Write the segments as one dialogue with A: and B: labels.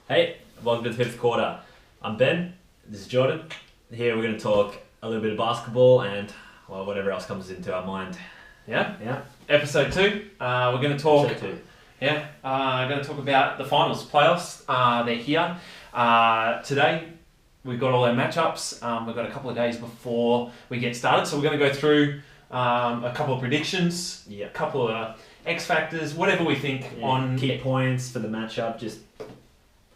A: Hey, welcome to the fifth quarter. I'm Ben. This is Jordan. Here we're going to talk a little bit of basketball and whatever else comes into our mind.
B: Yeah. Episode 2. We're going to talk.
A: Episode 2.
B: Going to talk about the finals, playoffs. They're here. Today we've got all our matchups. We've got a couple of days before we get started, so we're going to go through a couple of predictions, a couple of X factors, whatever we think on
A: key points for the matchup. Just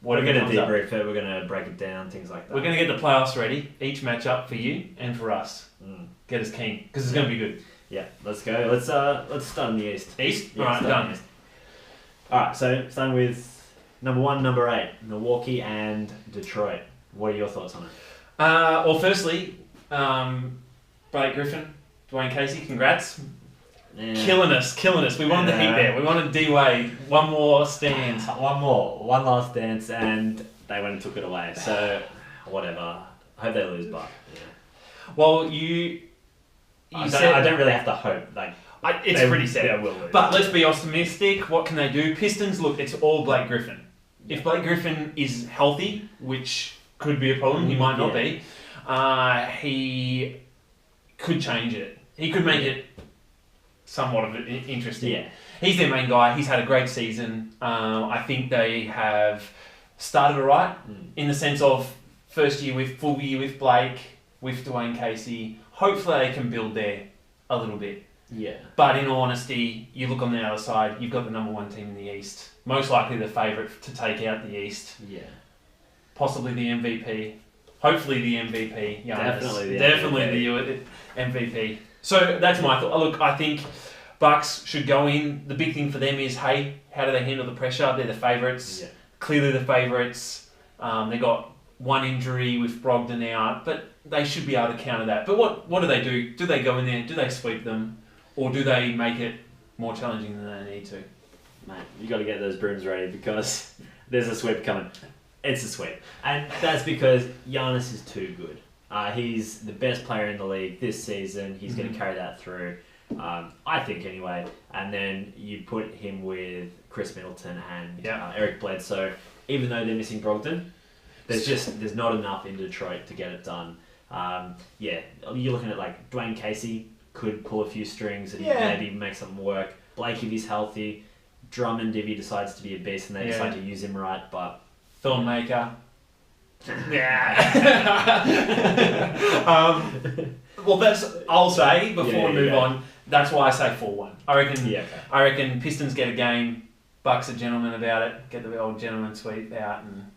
B: what
A: we're going to debrief it. We're going to break it down, things like that.
B: We're going to get the playoffs ready, each matchup for you and for us. Get us keen because it's going to be good.
A: Yeah, let's go. Let's start in the East.
B: East?
A: Yeah,
B: Alright, done.
A: Alright, so starting with number 1, number 8, Milwaukee and Detroit. What are your thoughts on it?
B: Well, firstly, Blake Griffin, Dwayne Casey, congrats.
A: Yeah.
B: Killing us. We wanted the heat there. We wanted D-Wade. One more stand.
A: One last dance, and they went and took it away. So, whatever. I hope they lose, but yeah.
B: Well, you said
A: I don't really have to hope.
B: It's pretty set.
A: They will lose.
B: But let's be optimistic. What can they do? Pistons, look, it's all Blake Griffin. If Blake Griffin is healthy, which could be a problem, he might not be, he could change it. He could make it somewhat of it interesting.
A: Yeah.
B: He's their main guy. He's had a great season. I think they have started alright in the sense of full year with Blake, with Dwayne Casey. Hopefully they can build there a little bit.
A: Yeah.
B: But in all honesty, you look on the other side, you've got the number 1 team in the East. Most likely the favourite to take out the East.
A: Yeah.
B: Possibly the MVP. Hopefully the MVP.
A: Giannis.
B: Definitely the MVP. So that's my thought. Look, I think Bucks should go in. The big thing for them is, hey, how do they handle the pressure? They're the favourites.
A: Yeah.
B: Clearly the favourites. They got one injury with Brogdon out, but they should be able to counter that. But what do they do? Do they go in there? Do they sweep them? Or do they make it more challenging than they need to?
A: Mate, you got to get those brooms ready because there's a sweep coming. It's a sweep. And that's because Giannis is too good. He's the best player in the league this season. He's going to carry that through, I think anyway. And then you put him with Chris Middleton and Eric Bledsoe. Even though they're missing Brogdon, there's not enough in Detroit to get it done. You're looking at Dwayne Casey could pull a few strings and maybe make something work. Blake if he's healthy. Drummond if he decides to be a beast and they decide to use him right, but
B: filmmaker. I'll say before we move on. That's why I say 4-1. I reckon Pistons get a game. Bucks are gentlemen about it. Get the old gentleman sweep out and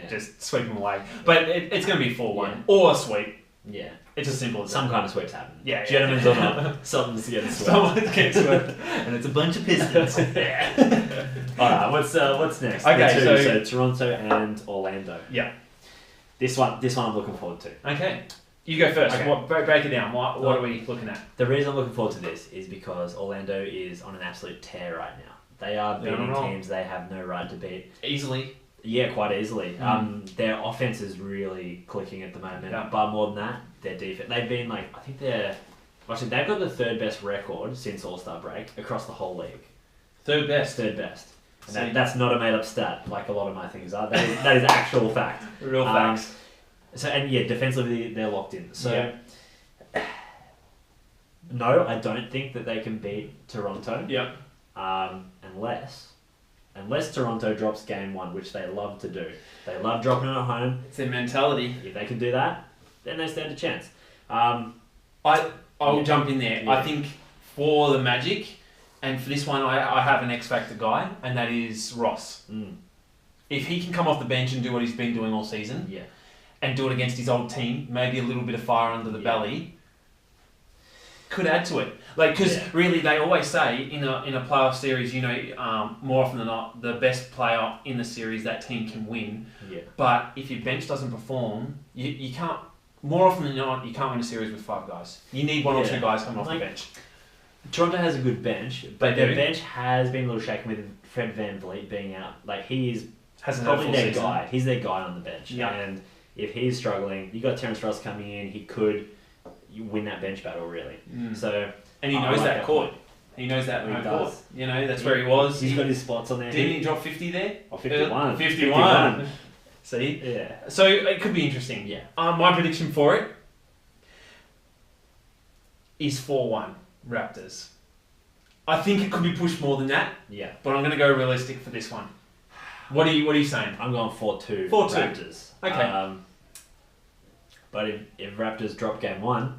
B: just sweep them away. But it's going to be 4-1 or a sweep.
A: Yeah.
B: It's as simple as
A: some
B: that.
A: kind of sweeps happen.
B: Yeah.
A: Gentlemen's or not, something's getting swept.
B: Someone's getting swept. And it's a bunch of Pistons.
A: Alright, what's next?
B: Okay,
A: so Toronto and Orlando.
B: Yeah.
A: This one I'm looking forward to.
B: Okay. You go first.
A: Okay.
B: Break it down. What are we looking at?
A: The reason I'm looking forward to this is because Orlando is on an absolute tear right now. They are beating teams they have no right to beat.
B: Easily.
A: Yeah, quite easily. Their offense is really clicking at the moment.
B: Yeah.
A: But more than that, their defense. They've been they've got the 3rd best record since All-Star break across the whole league.
B: 3rd best.
A: 3rd best. And that's not a made-up stat like a lot of my things are. That is actual fact.
B: Real facts.
A: Defensively they're locked in. So no, I don't think that they can beat Toronto.
B: Yeah.
A: Unless Toronto drops game 1, which they love to do. They love dropping it at home.
B: It's their mentality.
A: If they can do that, then they stand a chance.
B: I'll jump in there.
A: Yeah.
B: I think for the Magic, and for this one, I have an X Factor guy, and that is Ross. If he can come off the bench and do what he's been doing all season, and do it against his old team, maybe a little bit of fire under the belly, could add to it. Because really, they always say in a playoff series, more often than not, the best player in the series, that team can win.
A: Yeah.
B: But if your bench doesn't perform, you can't. More often than not, you can't win a series with 5 guys. You need 1 or 2 guys coming off the bench.
A: Toronto has a good bench, but their bench has been a little shaken with Fred VanVleet being out. He is probably their guy. He's their guy on the bench.
B: Yeah.
A: And if he's struggling, you got Terrence Ross coming in. He could win that bench battle really.
B: Mm.
A: So
B: and he knows that court. He knows that
A: He
B: home
A: does.
B: court. You know, that's where he was.
A: He's got his spots on there.
B: Didn't he drop 50 there?
A: Oh, 51.
B: 51. See?
A: Yeah.
B: So it could be interesting.
A: Yeah.
B: My prediction for it is 4-1 Raptors. I think it could be pushed more than that.
A: Yeah.
B: But I'm going to go realistic for this one. What are you saying?
A: I'm going 4-2
B: 4-2.
A: Raptors.
B: Okay.
A: But if Raptors drop game 1,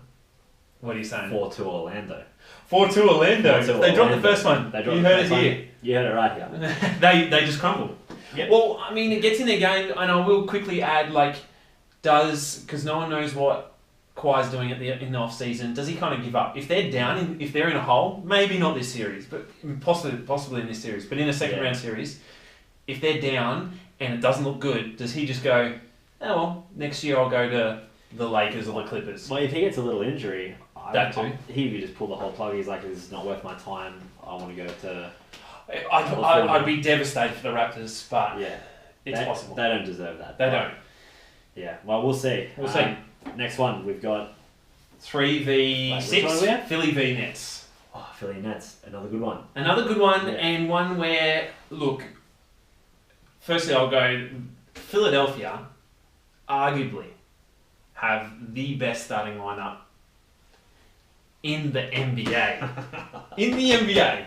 B: What are you saying?
A: 4-2 Orlando.
B: 4-2 Orlando.
A: 4-2
B: They dropped the
A: Orlando.
B: first one.
A: They dropped
B: You
A: the
B: heard it
A: first one.
B: here.
A: You heard it right here.
B: They just crumbled.
A: Yep.
B: Well, I mean, it gets in their game, and I will quickly add, because no one knows what Kawhi's doing in the off season. Does he kind of give up? If they're down, if they're in a hole, maybe not this series, but possibly in this series, but in a second round series, if they're down and it doesn't look good, does he just go, oh well, next year I'll go to the Lakers or the Clippers?
A: Well, if he gets a little injury,
B: That too.
A: he would just pull the whole plug. He's like, this is not worth my time. I want to go to...
B: I'd be devastated for the Raptors, but
A: Yeah.
B: it's possible.
A: They don't deserve that.
B: They don't.
A: Yeah, well, we'll see.
B: We'll see.
A: Next one, we've got
B: 3v6,
A: which one are we at?
B: Philly v Nets.
A: Philly Nets, another good one.
B: Another good one,
A: Yeah.
B: and one where, look, firstly I'll go, Philadelphia arguably have the best starting lineup in the NBA. In the NBA.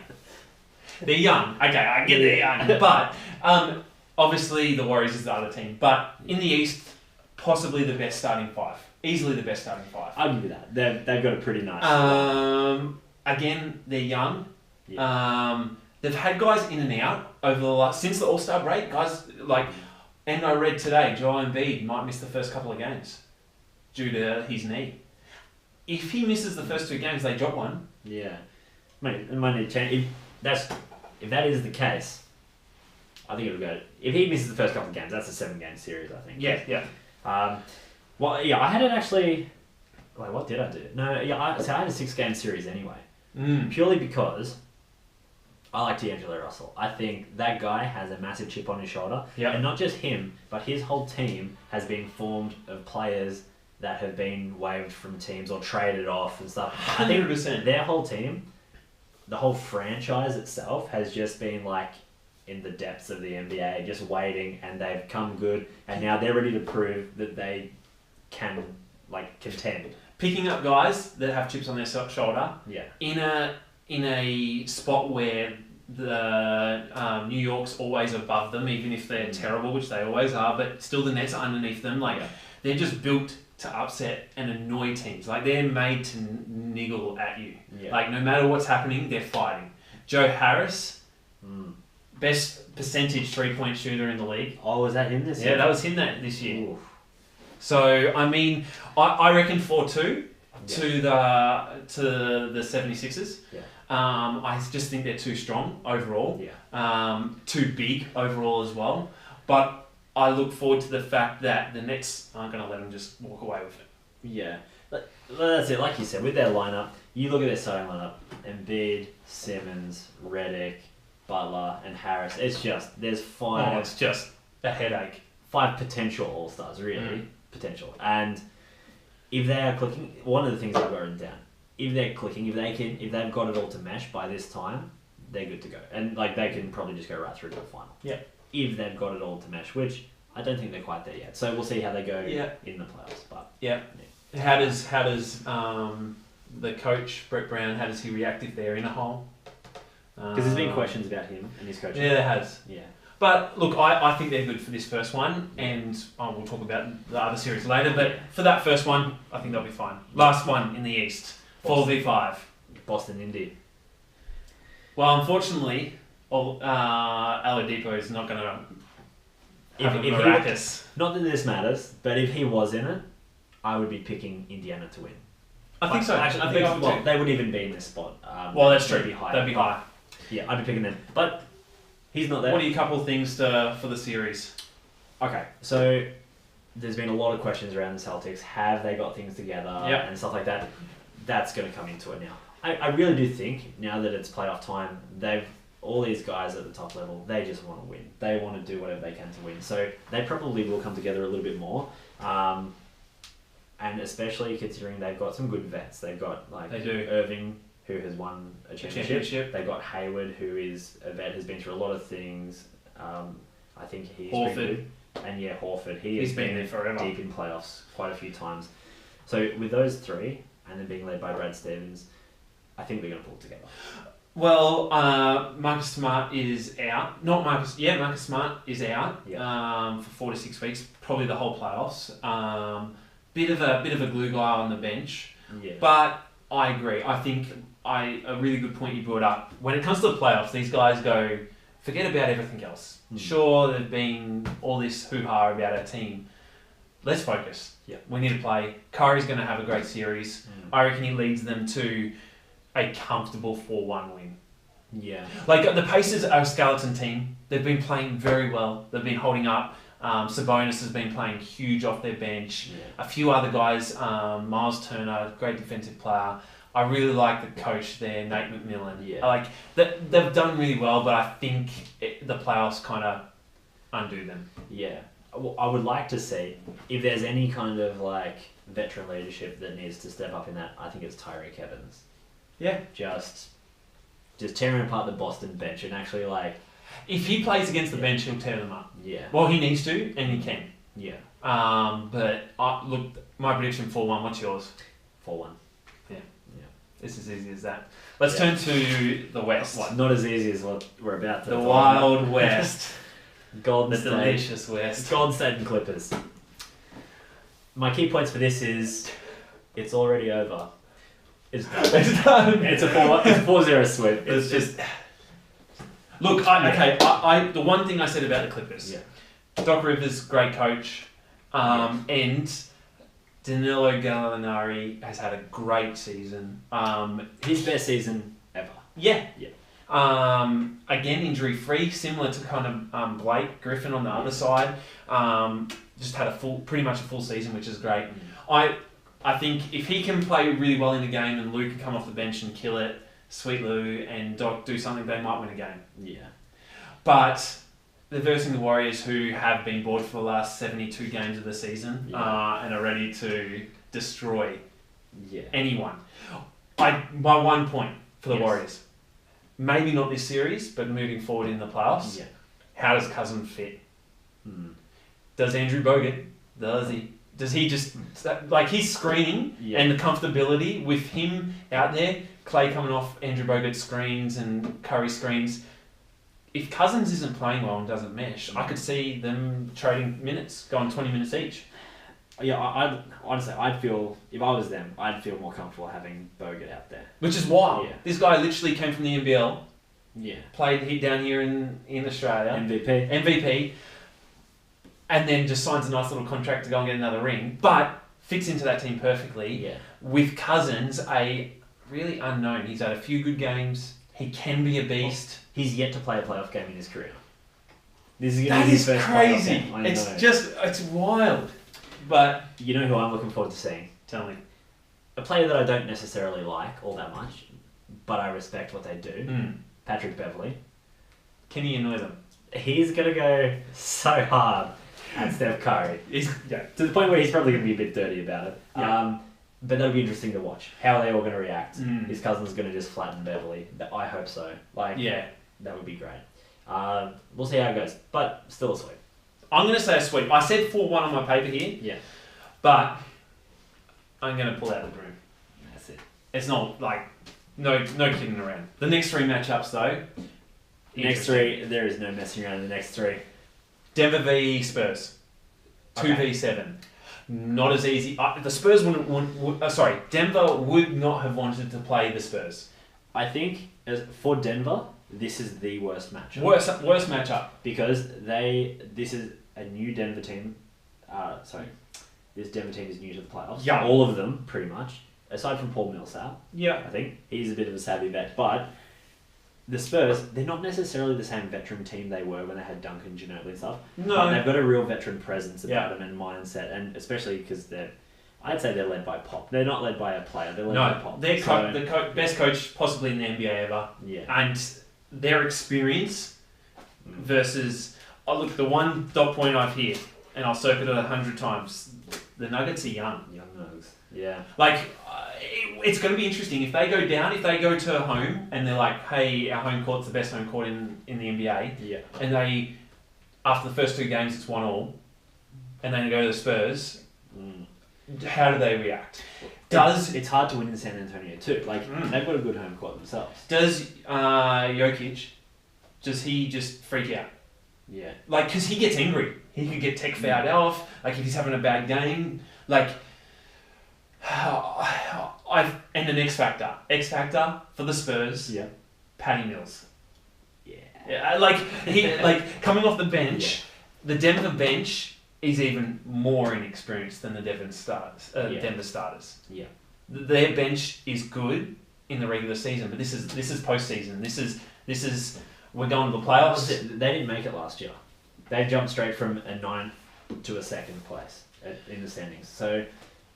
B: They're young. Okay, I get they're young. But obviously the Warriors is the other team. But in the East, possibly the best starting five. Easily the best starting five.
A: I'll give you that. They've got a pretty nice...
B: Again, they're young.
A: Yeah.
B: They've had guys in and out over the last... Since the All-Star break, guys like... And I read today, Joel Embiid might miss the first couple of games due to his knee. If he misses the first 2 games, they drop one.
A: Yeah. It might need to change. If that is the case, I think it'll go... If he misses the first couple of games, that's a 7-game series, I think.
B: Yeah.
A: Well, yeah, I had it actually... Wait, what did I do? No, yeah, I had a 6-game series anyway. Purely because I like D'Angelo Russell. I think that guy has a massive chip on his shoulder.
B: Yep.
A: And not just him, but his whole team has been formed of players that have been waived from teams or traded off and stuff. I think
B: 100%.
A: their whole team, the whole franchise itself, has just been like in the depths of the NBA, just waiting, and they've come good, and now they're ready to prove that they can contend.
B: Picking up guys that have chips on their shoulder
A: Yeah.
B: in a spot where the New York's always above them, even if they're terrible, which they always are, but still the Nets are underneath them. They're just built to upset and annoy teams. They're made to niggle at you.
A: Yeah.
B: No matter what's happening, they're fighting. Joe Harris, best percentage 3-point shooter in the league.
A: Oh, was that him this year?
B: Yeah, that was him this year.
A: Oof.
B: So, I mean, I reckon 4-2 to the 76ers.
A: Yeah.
B: I just think they're too strong overall.
A: Yeah.
B: Too big overall as well. But I look forward to the fact that the Nets aren't going to let them just walk away with it.
A: Yeah. But that's it. Like you said, with their lineup, you look at their starting lineup: Embiid, Simmons, Redick, Butler, and Harris. It's just there's five.
B: Oh, it's just a headache.
A: 5 potential All-Stars, really. Potential. And if they are clicking, one of the things I've got written down, if they're clicking, if they've got it all to mesh by this time, they're good to go. And they can probably just go right through to the final.
B: Yeah.
A: If they've got it all to mesh, which I don't think they're quite there yet. So we'll see how they go in the playoffs. But
B: How does the coach Brett Brown, how does he react if they're in a hole?
A: Because there's been questions about him and his coaching.
B: Yeah, there has.
A: Yeah.
B: But look, I think they're good for this first one, and we'll talk about the other series later. But for that first one, I think they'll be fine. Last one in the East, 4v5.
A: Boston Indy.
B: Well, unfortunately, Oladipo is not going to have a miraculous.
A: Not that this matters, but if he was in it, I would be picking Indiana to win.
B: I think so.
A: Actually,
B: I think I would too.
A: they wouldn't even be in this spot.
B: Well, that's true.
A: They'd be high.
B: They'd be high.
A: Yeah, I'd be picking them. But he's not there.
B: What are your couple of things for the series?
A: Okay, so there's been a lot of questions around the Celtics. Have they got things together and stuff like that? That's going to come into it now. I really do think, now that it's playoff time, all these guys at the top level, they just want to win. They want to do whatever they can to win. So they probably will come together a little bit more. And especially considering they've got some good vets. They've got
B: they do.
A: Irving, who has won a championship. They've got Hayward, who is a vet, has been through a lot of things. I think he's
B: Horford.
A: pretty good. And Horford.
B: He's been there forever.
A: Deep in playoffs quite a few times. So with those three, and then being led by Brad Stevens, I think they're going to pull it together.
B: Well, Marcus Smart is out. Marcus Smart is out for 4 to 6 weeks, probably the whole playoffs. Bit of a glue guy on the bench.
A: Yeah.
B: But I agree. I think a really good point you brought up. When it comes to the playoffs, these guys go, forget about everything else. Sure, there's been all this hoo-ha about our team. Let's focus.
A: Yeah.
B: We need to play. Curry's going to have a great series. I reckon he leads them to a comfortable 4-1 win.
A: Yeah.
B: Like, the Pacers are a skeleton team. They've been playing very well. They've been holding up. Sabonis has been playing huge off their bench.
A: Yeah.
B: A few other guys, Miles Turner, great defensive player. I really like the coach there, Nate McMillan.
A: Yeah.
B: They've done really well, but I think the playoffs kind of undo them.
A: Yeah. I would like to see if there's any kind of veteran leadership that needs to step up in that. I think it's Tyreek Evans.
B: Yeah.
A: Just tearing apart the Boston bench and actually
B: if he plays against the bench, he'll tear them up.
A: Yeah.
B: Well, he needs to, and he can.
A: Yeah.
B: But look, my prediction 4-1. What's yours?
A: 4-1.
B: It's as easy as that. Let's turn to the West.
A: Not as easy as what we're about to.
B: The Wild West.
A: Golden
B: State. Delicious West.
A: Golden State and Clippers. My key points for this is, it's already over. It's done.
B: It's done.
A: It's a 4-0 sweep.
B: It's just... Look, I the one thing I said about the Clippers. Doc Rivers, great coach. And... Danilo Gallinari has had a great season.
A: His best season ever.
B: Yeah. Again, injury-free, similar to kind of Blake Griffin on the other side. Just had pretty much a full season, which is great. I think if he can play really well in the game and Lou can come off the bench and kill it, Sweet Lou and Doc do something, they might win a game.
A: Yeah.
B: But... they're versing the Warriors, who have been bored for the last 72 games of the season and are ready to destroy anyone. My one point for the Warriors, maybe not this series, but moving forward in the playoffs, how does Cousins fit? Does Andrew Bogut, does he just, his screening and the comfortability with him out there, Clay coming off Andrew Bogut screens and Curry screens, if Cousins isn't playing well and doesn't mesh, I could see them trading minutes, going 20 minutes each.
A: Yeah, I'd feel, if I was them, I'd feel more comfortable having Bogut out there.
B: Which is wild. Yeah. This guy literally came from the NBL.
A: Yeah.
B: Played down here in Australia.
A: MVP.
B: And then just signs a nice little contract to go and get another ring. But fits into that team perfectly.
A: Yeah.
B: With Cousins, a really unknown. He's had a few good games. He can be a beast.
A: He's yet to play a playoff game in his career. This is
B: that is crazy. It's wild. But
A: you know who I'm looking forward to seeing?
B: Tell me.
A: A player that I don't necessarily like all that much, but I respect what they do. Patrick Beverley.
B: Can he annoy them?
A: He's going to go so hard at Steph Curry. To the point where he's probably going to be a bit dirty about it. Yeah. But that'll be interesting to watch. How are they all going to react? His cousin's going to just flatten Beverly. I hope so. That would be great. We'll see how it goes. But still a sweep.
B: I'm going to say a sweep. I said 4-1 on my paper here.
A: Yeah.
B: But I'm going to pull out the broom.
A: That's it.
B: It's not no kidding around. The next three matchups though.
A: Next three, there is no messing around in the next three.
B: Denver v Spurs. 2v7. Not as easy. The Spurs Denver would not have wanted to play the Spurs.
A: I think for Denver, this is the worst matchup.
B: Worst matchup.
A: Because this is a new Denver team. This Denver team is new to the playoffs.
B: Yeah.
A: All of them, pretty much. Aside from Paul Millsap.
B: Yeah.
A: I think. He's a bit of a savvy vet. But the Spurs, they're not necessarily the same veteran team they were when they had Duncan, Ginobili and stuff.
B: No.
A: But they've got a real veteran presence about them and mindset. And especially because I'd say they're led by Pop. They're not led by a player. They're led by Pop.
B: They're the best coach possibly in the NBA ever.
A: Yeah.
B: And their experience versus... look, the one dot point I've hit, and I'll circle it 100 times, the Nuggets are young.
A: Young Nuggets. Yeah.
B: it's going to be interesting if they go down. If they go to home and they're like, "Hey, our home court's the best home court in the NBA,"
A: Yeah.
B: and they after the first 2 games it's 1-1, and then they go to the Spurs. How do they react?
A: It's hard to win in San Antonio too. Like they've got a good home court themselves.
B: Does Jokic? Does he just freak out?
A: Yeah.
B: Like, because he gets angry. He could get tech fouled off. Like, if he's having a bad game. Like, and an X Factor. X Factor for the Spurs.
A: Yeah.
B: Patty Mills.
A: Yeah.
B: Like coming off the bench, the Denver bench is even more inexperienced than the Denver starters.
A: Yeah.
B: Their bench is good in the regular season, but this is postseason. This is we're going to the playoffs.
A: They didn't make it last year. They jumped straight from a 9th to a 2nd place in the standings. So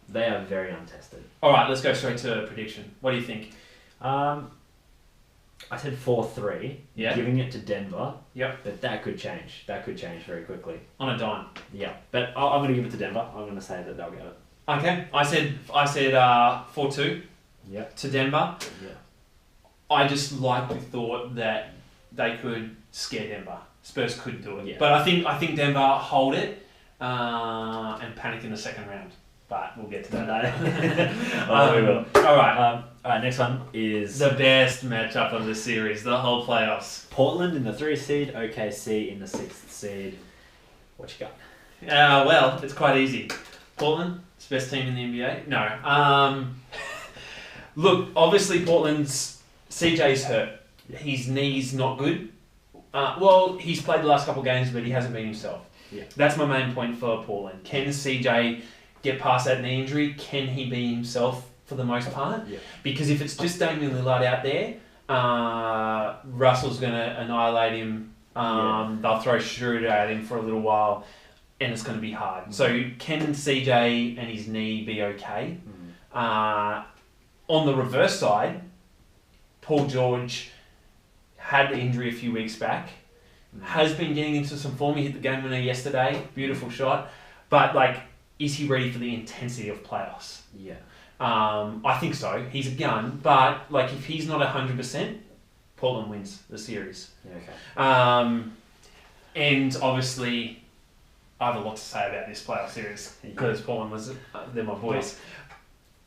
A: they are very untested.
B: All right, let's go straight to prediction. What do you think?
A: I said 4-3, giving it to Denver.
B: Yep.
A: But that could change. That could change very quickly.
B: On a dime.
A: Yeah. But I'm going to give it to Denver. I'm going to say that they'll get it.
B: Okay. I said 4-2 to Denver.
A: Yeah.
B: I just like the thought that they could scare Denver. Spurs could do it.
A: Yeah.
B: But I think Denver hold it and panic in the second round. But we'll get to that.
A: We will.
B: All right.
A: All right, next one is
B: the best matchup of the series, the whole playoffs.
A: Portland in the 3 seed, OKC in the 6th seed. What you got?
B: Well, it's quite easy. Portland, it's the best team in the NBA. No. Look, obviously Portland's CJ's hurt. His knee's not good. Well, he's played the last couple of games, but he hasn't been himself.
A: Yeah.
B: That's my main point for Portland. Can CJ get past that knee injury? Can he be himself for the most part?
A: Yeah.
B: Because if it's just Damian Lillard out there, Russell's going to annihilate him. They'll throw Schroeder at him for a little while, and it's going to be hard. Mm-hmm. So can CJ and his knee be okay? Mm-hmm. On the reverse side, Paul George had the injury a few weeks back, has been getting into some form. He hit the game winner yesterday, beautiful shot. But is he ready for the intensity of playoffs?
A: Yeah.
B: I think so. He's a gun, but if he's not 100%, Portland wins the series.
A: Yeah, okay.
B: And obviously, I have a lot to say about this playoff series because Portland they're my boys. Yeah.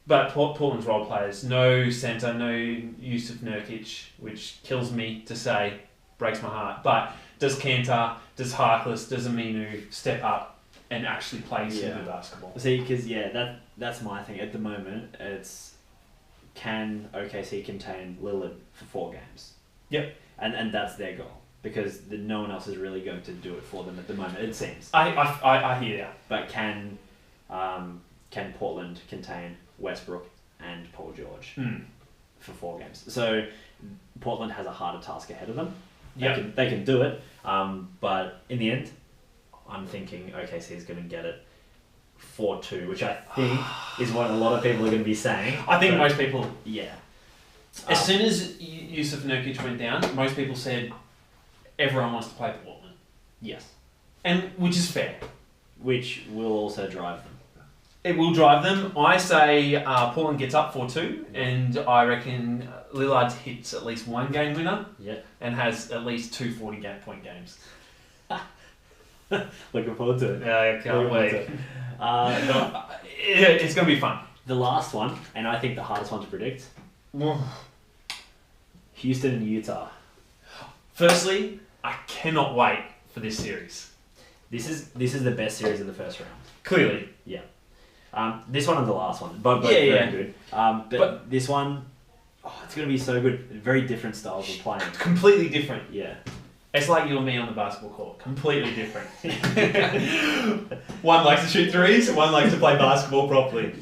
B: But Portland's role players, no centre, no Yusuf Nurkic, which kills me to say, breaks my heart. But does Kanter, does Harkless, does Aminu step up and actually play super basketball?
A: See, because that's my thing at the moment. It's can OKC contain Lillard for 4 games?
B: Yep.
A: And that's their goal because no one else is really going to do it for them at the moment. It seems.
B: I hear that.
A: But can Portland contain Westbrook and Paul George for 4 games? So Portland has a harder task ahead of them. They can do it, but in the end, I'm thinking OKC is going to get it 4-2, which I think is what a lot of people are going to be saying.
B: I think most people...
A: Yeah.
B: As soon as Yusuf Nurkic went down, most people said everyone wants to play Portland.
A: Yes.
B: And which is fair.
A: Which will also drive them.
B: It will drive them. I say Portland gets up 4-2, and I reckon Lillard hits at least 1 game winner and has at least 2 40-point games.
A: Looking forward to it.
B: Yeah, I can't wait. It's going to be fun.
A: The last one, and I think the hardest one to predict, Houston and Utah.
B: Firstly, I cannot wait for this series.
A: This is the best series of the first round.
B: Clearly.
A: Yeah. This one and the last one, both very good. But this one, it's going to be so good. Very different styles of playing.
B: Completely different.
A: Yeah.
B: It's like you and me on the basketball court. Completely different. One likes to shoot threes, one likes to play basketball properly.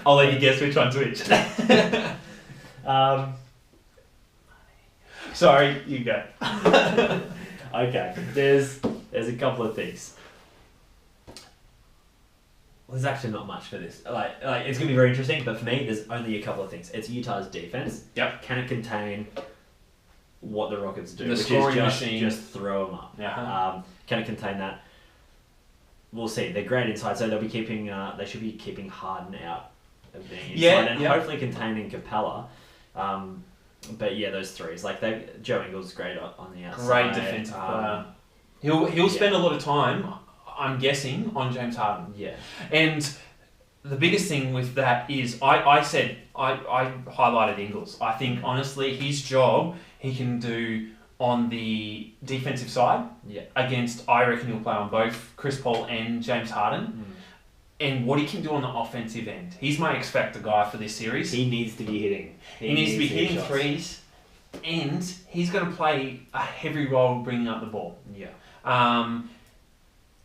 B: I'll let you guess which one's which. Sorry, you go.
A: Okay. There's a couple of things. There's actually not much for this. It's gonna be very interesting, but for me, there's only a couple of things. It's Utah's defense.
B: Yep.
A: Can it contain what the Rockets do,
B: the
A: which
B: scoring
A: is
B: machine.
A: Just throw them up?
B: Uh-huh.
A: Can it contain that? We'll see. They're great inside, so they'll be keeping. They should be keeping Harden out of being inside and hopefully containing Capella. But yeah, those threes. Like Joe Ingles great on the outside.
B: Great defensive player. He'll spend a lot of time, I'm guessing, on James Harden.
A: Yeah.
B: And the biggest thing with that is I said I highlighted Ingles. I think honestly his job he can do on the defensive side against, I reckon he'll play on both Chris Paul and James Harden. And what he can do on the offensive end. He's my X Factor guy for this series.
A: He needs to be hitting.
B: He needs to be hitting threes. And he's going to play a heavy role bringing up the ball.
A: Yeah.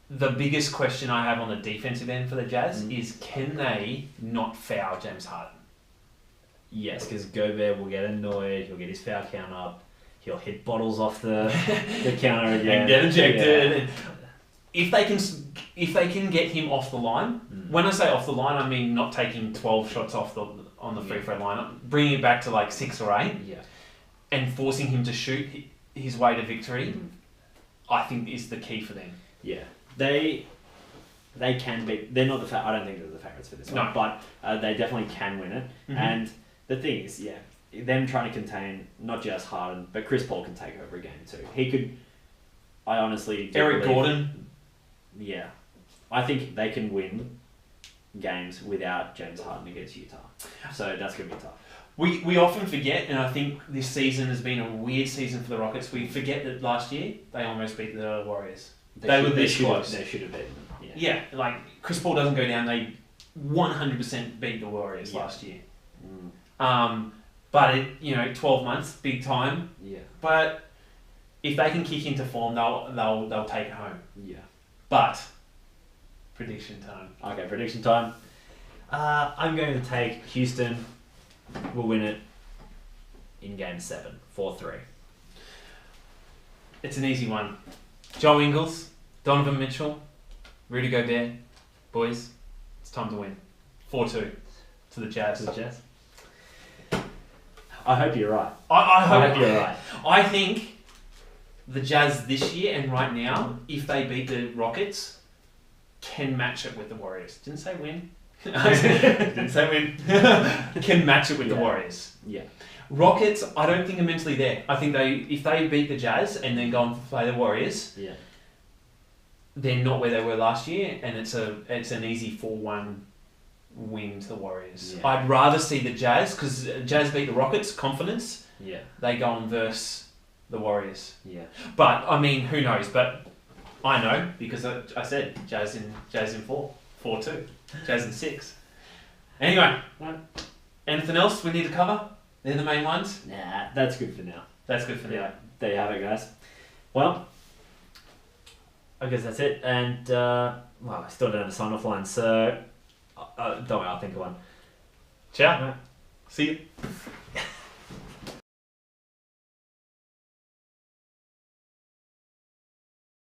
B: The biggest question I have on the defensive end for the Jazz is, can they not foul James Harden?
A: Yes, because Gobert will get annoyed. He'll get his foul count up. He'll hit bottles off the counter again
B: and get ejected. Yeah. If they can get him off the line, when I say off the line, I mean not taking 12 shots on the free throw line, bringing it back to like 6 or 8, and forcing him to shoot his way to victory, I think is the key for them.
A: Yeah, they can be. They're not the. I don't think they're the favourites for this one, but they definitely can win it. And the thing is, them trying to contain not just Harden, but Chris Paul can take over a game too. He could. I honestly.
B: Eric Gordon.
A: Yeah, I think they can win games without James Harden against Utah. So that's gonna be tough.
B: We often forget, and I think this season has been a weird season for the Rockets. We forget that last year they almost beat the Warriors. They were this close.
A: They should have beaten them.
B: Yeah, like Chris Paul doesn't go down. They 100% beat the Warriors last year. But 12 months, big time.
A: Yeah.
B: But if they can kick into form, they'll take it home.
A: Yeah.
B: But prediction time.
A: Okay, prediction time. I'm going to take Houston. We'll win it in Game 7, 4-3.
B: It's an easy one. Joe Ingles, Donovan Mitchell, Rudy Gobert. Boys, it's time to win. 4-2 to the Jazz.
A: I hope you're right.
B: I
A: hope you're right.
B: I think the Jazz this year and right now, if they beat the Rockets, can match it with the Warriors. Didn't say win. Didn't say win. Can match it with the Warriors.
A: Yeah.
B: Rockets, I don't think are mentally there. I think if they beat the Jazz and then go and play the Warriors, they're not where they were last year, and it's an easy 4-1 win to the Warriors. Yeah. I'd rather see the Jazz, because Jazz beat the Rockets, confidence.
A: Yeah. They
B: go and verse the Warriors.
A: Yeah.
B: But I mean, who knows? But I know because I said Jazz in 4-2, Jazz in 6. Anyway, anything else we need to cover? They're the main ones.
A: Nah, that's good for now.
B: That's good for now.
A: There you have it, guys. Well, I guess that's it. And I still don't have a sign-off line, so don't worry, I'll think of one.
B: Ciao. See you.